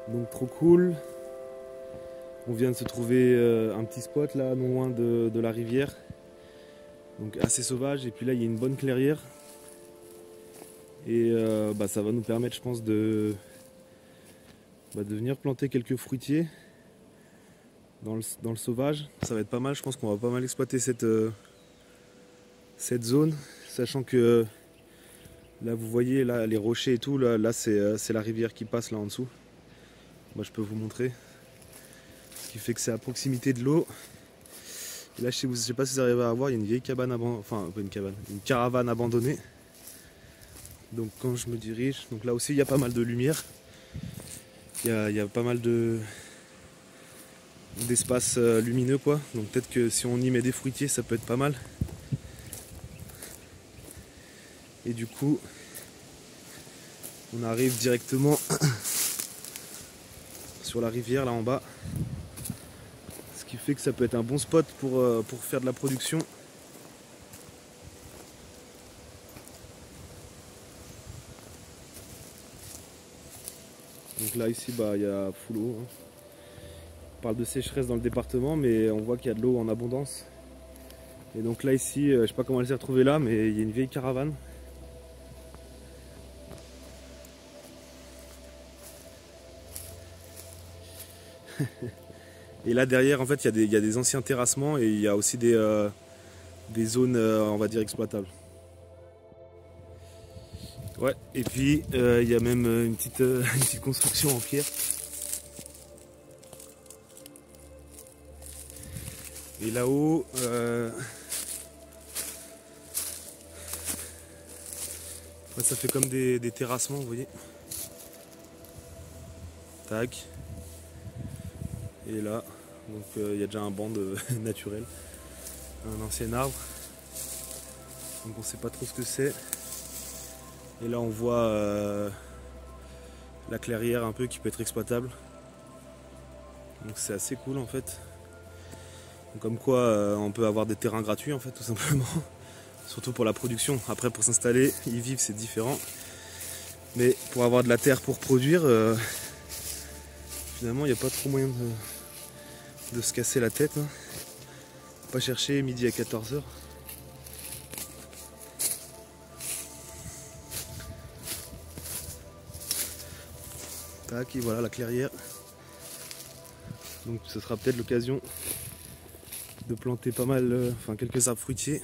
Donc trop cool. On vient de se trouver un petit spot là, non loin de la rivière. Donc assez sauvage. Et puis là, il y a une bonne clairière. Et ça va nous permettre, je pense, de venir planter quelques fruitiers dans le sauvage. Ça va être pas mal. Je pense qu'on va pas mal exploiter cette zone. Sachant que là, vous voyez là, les rochers et tout. Là c'est la rivière qui passe là en dessous. Moi, je peux vous montrer. Ce qui fait que c'est à proximité de l'eau. Et là, je sais pas si vous arrivez à voir, il y a une vieille cabane abandonnée, enfin pas une cabane, une caravane abandonnée. Donc quand je me dirige, donc là aussi il y a pas mal de lumière. Il y a pas mal d'espace lumineux quoi. Donc peut-être que si on y met des fruitiers, ça peut être pas mal. Et du coup, on arrive directement sur la rivière là en bas. Ce qui fait que ça peut être un bon spot pour faire de la production. Donc là ici il y a full eau. On parle de sécheresse dans le département, mais on voit qu'il y a de l'eau en abondance. Et donc là ici, je sais pas comment elle s'est retrouvée là, mais il y a une vieille caravane. Et là derrière en fait il y a des anciens terrassements et il y a aussi des zones on va dire exploitables. Ouais, et puis il y a même une petite construction en pierre. Et là-haut, ça fait comme des terrassements, vous voyez. Tac. Et là, donc il y a déjà un banc naturel, un ancien arbre. Donc on sait pas trop ce que c'est. Et là on voit la clairière un peu qui peut être exploitable. Donc c'est assez cool en fait. Donc, comme quoi on peut avoir des terrains gratuits en fait tout simplement. Surtout pour la production. Après pour s'installer, y vivre c'est différent. Mais pour avoir de la terre pour produire, finalement il n'y a pas trop moyen de se casser la tête. Hein. Pas chercher midi à 14 h. Tac, et voilà la clairière. Donc ce sera peut-être l'occasion de planter pas mal, quelques arbres fruitiers.